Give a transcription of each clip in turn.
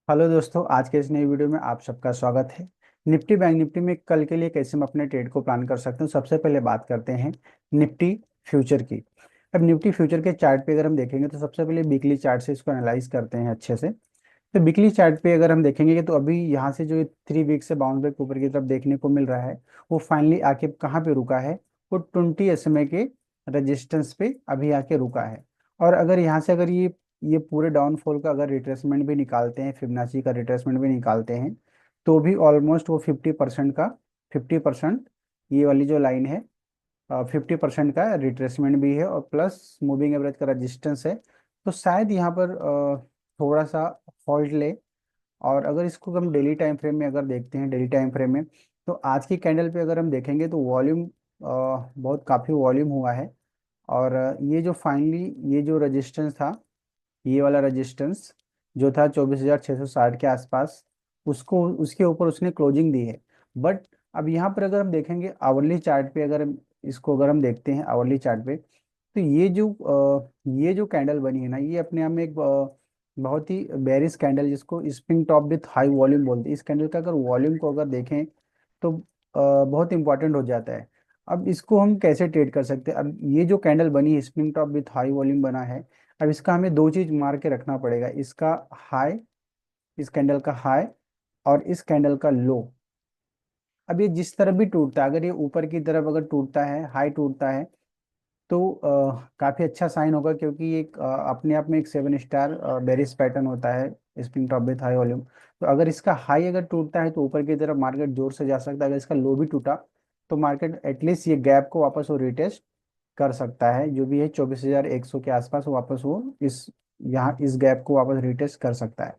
Hello दोस्तों, आज के इस नई वीडियो में आप सबका स्वागत है। निफ्टी बैंक निफ्टी में कल के लिए कैसे हम अपने ट्रेड को प्लान कर सकते हैं, सबसे पहले बात करते हैं निफ्टी फ्यूचर की। अब निफ्टी फ्यूचर के चार्ट पे अगर हम देखेंगे तो सबसे पहले वीकली चार्ट से इसको एनालाइज करते हैं अच्छे से। तो वीकली चार्ट पे अगर हम देखेंगे तो अभी यहाँ से जो 3 वीक से बाउंस बैक ऊपर की तरफ देखने को मिल रहा है, वो फाइनली आके कहाँ पे रुका है? वो 20 SMA के रेजिस्टेंस पे अभी आके रुका है। और अगर यहाँ से अगर ये पूरे डाउनफॉल का अगर रिट्रेसमेंट भी निकालते हैं, फिबोनाची का रिट्रेसमेंट भी निकालते हैं, तो भी ऑलमोस्ट वो 50% का 50%, ये वाली जो लाइन है 50% का रिट्रेसमेंट भी है और प्लस मूविंग एवरेज का रेजिस्टेंस है। तो शायद यहाँ पर थोड़ा सा फॉल्ट ले। और अगर इसको हम डेली टाइम फ्रेम में अगर देखते हैं, डेली टाइम फ्रेम में, तो आज की कैंडल पे अगर हम देखेंगे तो वॉल्यूम बहुत काफ़ी वॉल्यूम हुआ है। और ये जो फाइनली ये जो रेजिस्टेंस था, ये वाला रेजिस्टेंस जो था 24,660 के आसपास, उसको उसके ऊपर उसने क्लोजिंग दी है। बट अब यहाँ पर अगर हम देखेंगे आवरली चार्ट पे, इसको अगर हम देखते हैं आवरली चार्ट पे, तो ये जो कैंडल बनी है ना, ये अपने आप में एक बहुत ही बेरिश कैंडल, जिसको spring top width high volume बोलते हैं। इस कैंडल का अगर वॉल्यूम को अगर देखें तो बहुत इंपॉर्टेंट हो जाता है। अब इसको हम कैसे ट्रेड कर सकते हैं? अब ये जो कैंडल बनी है, spring top width high volume बना है। अब इसका हमें दो चीज मार के रखना पड़ेगा, इसका हाई, इस कैंडल का हाई और इस कैंडल का लो। अब ये जिस तरफ भी टूटता है, अगर ये ऊपर की तरफ अगर टूटता है, हाई टूटता है, तो काफी अच्छा साइन होगा, क्योंकि ये अपने आप में एक 7 स्टार बेरिश पैटर्न होता है, spring top width high volume. तो अगर इसका हाई अगर टूटता है तो ऊपर की तरफ मार्केट जोर से जा सकता है। अगर इसका लो भी टूटा तो मार्केट एटलीस्ट ये गैप को वापस वो रिटेस्ट कर सकता है, जो भी है 24,100 के आसपास, वो वापस वो इस यहाँ इस गैप को वापस रिटेस्ट कर सकता है।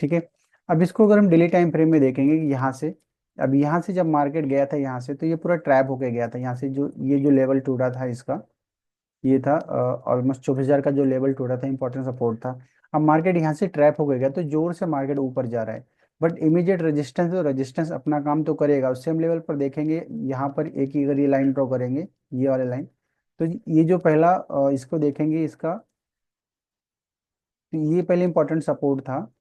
ठीक है। अब इसको अगर हम डेली टाइम फ्रेम में देखेंगे कि यहाँ से, अब यहाँ से जब मार्केट गया था यहाँ से, तो ये पूरा ट्रैप होके गया था। यहाँ से जो ये जो लेवल टूटा था इसका, ये था ऑलमोस्ट 24,000 का जो लेवल टूटा था, इंपॉर्टेंट सपोर्ट था। अब मार्केट यहाँ से ट्रैप हो गया तो जोर से मार्केट ऊपर जा रहा है। बट इमीडिएट रेजिस्टेंस, तो रेजिस्टेंस अपना काम तो करेगा, उस सेम लेवल पर देखेंगे। यहाँ पर एक ही अगर ये लाइन ड्रॉ करेंगे, ये वाले लाइन, तो ये जो पहला इसको देखेंगे इसका, तो ये पहले इंपॉर्टेंट सपोर्ट था,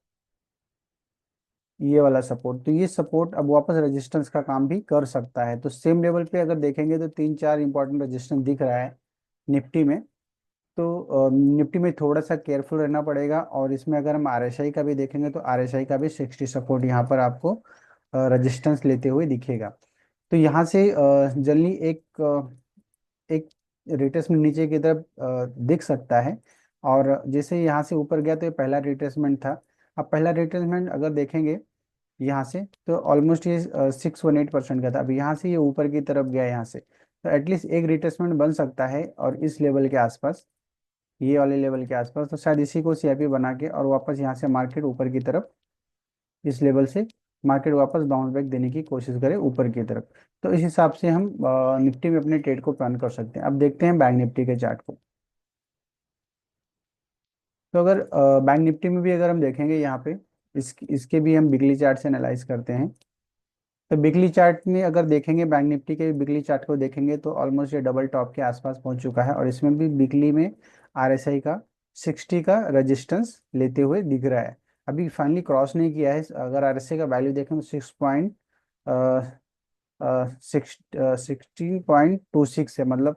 ये वाला सपोर्ट। तो ये सपोर्ट अब वापस रेजिस्टेंस का काम भी कर सकता है। तो सेम लेवल पे अगर देखेंगे तो 3 4 इंपॉर्टेंट रेजिस्टेंस दिख रहा है निफ्टी में। तो निफ्टी में थोड़ा सा केयरफुल रहना पड़ेगा। और इसमें अगर हम आरएसआई का भी देखेंगे तो आरएसआई का भी 60 सपोर्ट यहाँ पर आपको रेजिस्टेंस लेते हुए दिखेगा। तो यहाँ से जल्दी एक रिट्रेसमेंट नीचे की तरफ दिख सकता है। और जैसे यहाँ से ऊपर गया तो ये पहला रिट्रेसमेंट था। अब पहला रिट्रेसमेंट अगर देखेंगे यहाँ से, तो ऑलमोस्ट ये 618% का था। अब यहाँ से ये ऊपर की तरफ गया यहाँ से, तो एटलीस्ट एक रिट्रेसमेंट बन सकता है। और इस लेवल के आसपास, ये वाले लेवल के आसपास, तो शायद इसी को सीआईपी बना के और वापस यहाँ से मार्केट ऊपर की तरफ, इस लेवल से मार्केट वापस बाउंस बैक देने की कोशिश करे ऊपर की तरफ। तो इस हिसाब से हम निफ्टी में अपने ट्रेड को प्लान कर सकते हैं। अब देखते हैं बैंक निफ्टी के चार्ट को। तो अगर बैंक निफ्टी में भी अगर हम देखेंगे यहाँ पे, इसके भी हम वीकली चार्ट से एनालाइज करते हैं। तो वीकली चार्ट में अगर देखेंगे, बैंक निफ्टी के वीकली चार्ट को देखेंगे तो ऑलमोस्ट ये डबल टॉप के आसपास पहुंच चुका है। और इसमें भी वीकली में आरएसआई का 60 का रेजिस्टेंस लेते हुए दिख रहा है। अभी फाइनली क्रॉस नहीं किया है। अगर आरएसआई का वैल्यू देखें तो 16.26 है, मतलब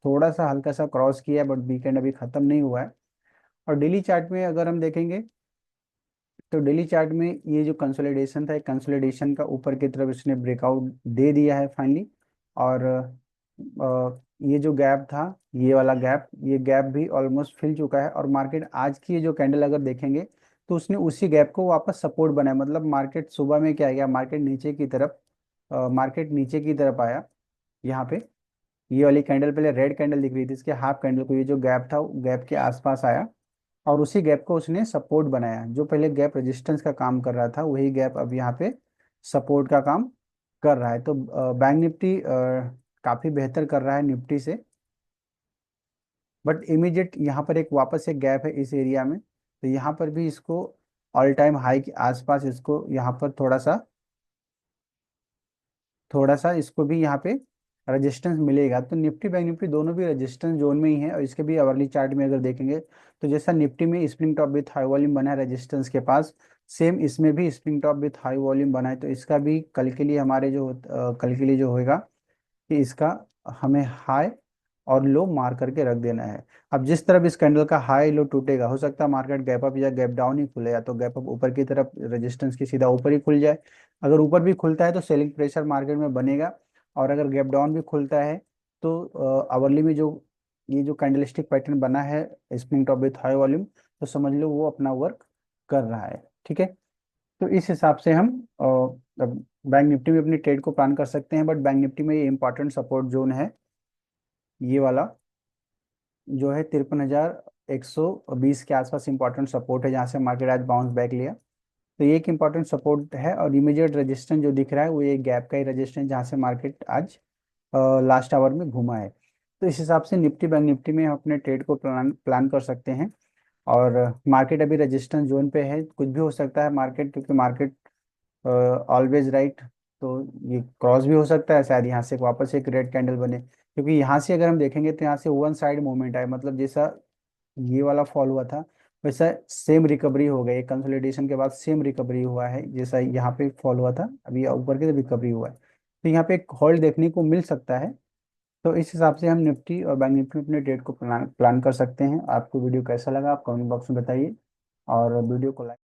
थोड़ा सा हल्का सा क्रॉस किया है, बट वीकेंड अभी खत्म नहीं हुआ है। और डेली चार्ट में अगर हम देखेंगे तो डेली चार्ट में ये जो कंसोलिडेशन था, कंसोलिडेशन का ऊपर की तरफ इसने ब्रेकआउट दे दिया है फाइनली। और ये जो गैप था, ये वाला गैप, ये गैप भी ऑलमोस्ट फिल चुका है। और मार्केट आज की ये जो कैंडल अगर देखेंगे तो उसने उसी गैप को वापस सपोर्ट बनाया। मतलब मार्केट सुबह में क्या गया, मार्केट नीचे की तरफ, मार्केट नीचे की तरफ आया यहाँ पे। ये वाली कैंडल पहले रेड कैंडल दिख रही थी, इसके हाफ कैंडल को, ये जो गैप था गैप के आसपास आया और उसी गैप को उसने सपोर्ट बनाया। जो पहले गैप रेजिस्टेंस का काम कर रहा था, वही गैप अब यहाँ पे सपोर्ट का काम कर रहा है। तो बैंक निफ्टी काफी बेहतर कर रहा है निफ्टी से। बट इमीडिएट यहाँ पर एक वापस एक गैप है इस एरिया में, तो यहाँ पर भी इसको ऑल टाइम हाई के आसपास, इसको यहाँ पर थोड़ा सा इसको भी यहाँ पे रेजिस्टेंस मिलेगा। तो निफ्टी बैंक निफ्टी दोनों भी रेजिस्टेंस जोन में ही है, और इसके भी आवरली चार्ट में अगर देखेंगे तो जैसा निफ्टी में spring top width high volume बना है रेजिस्टेंस के पास, सेम इसमें भी spring top width high volume बना है। तो इसका भी कल के लिए हमारे जो कल के लिए जो होएगा कि इसका हमें हाई और लो मार करके रख देना है। अब जिस तरफ इस कैंडल का हाई लो टूटेगा, हो सकता है मार्केट गैप अप या गैप डाउन ही खुले, या तो गैप अप ऊपर की तरफ रेजिस्टेंस की सीधा ऊपर ही खुल जाए। अगर ऊपर भी खुलता है तो सेलिंग प्रेशर मार्केट में बनेगा, और अगर गैप डाउन भी खुलता है तो आवरली में जो ये जो कैंडलस्टिक पैटर्न बना है spring top width high volume, तो समझ लो वो अपना वर्क कर रहा है। ठीक है, तो इस हिसाब से हम बैंक निफ्टी में अपनी ट्रेड को प्लान कर सकते हैं। बट बैंक निफ्टी में ये इंपॉर्टेंट सपोर्ट जोन है, ये वाला जो है 53,120 के आसपास इंपॉर्टेंट सपोर्ट है, जहाँ से मार्केट आज बाउंस बैक लिया। तो ये एक इंपॉर्टेंट सपोर्ट है, और इमीडिएट रेजिस्टेंस जो दिख रहा है वो ये गैप का ही रेजिस्टेंस, जहाँ से मार्केट आज लास्ट आवर में घुमा है। तो इस हिसाब से निफ्टी बैंक निफ्टी में हम अपने ट्रेड को प्लान प्लान कर सकते हैं। और मार्केट अभी रेजिस्टेंस जोन पे है, कुछ भी हो सकता है मार्केट, क्योंकि मार्केट ऑलवेज राइट। तो ये क्रॉस भी हो सकता है, शायद यहाँ से वापस एक रेड कैंडल बने, क्योंकि यहाँ से अगर हम देखेंगे तो यहाँ से वन साइड मूवमेंट है, मतलब जैसा ये वाला फॉल हुआ था वैसा सेम रिकवरी हो गई, कंसोलिडेशन के बाद सेम रिकवरी हुआ है, जैसा यहाँ पे फॉल हुआ था अभी ऊपर की रिकवरी हुआ है। तो यहाँ पे एक होल्ड देखने को मिल सकता है। तो इस हिसाब से हम निफ्टी और बैंक निफ्टी में अपने ट्रेड को प्लान प्लान कर सकते हैं। आपको वीडियो कैसा लगा आप कमेंट बॉक्स में बताइए, और वीडियो को लाइक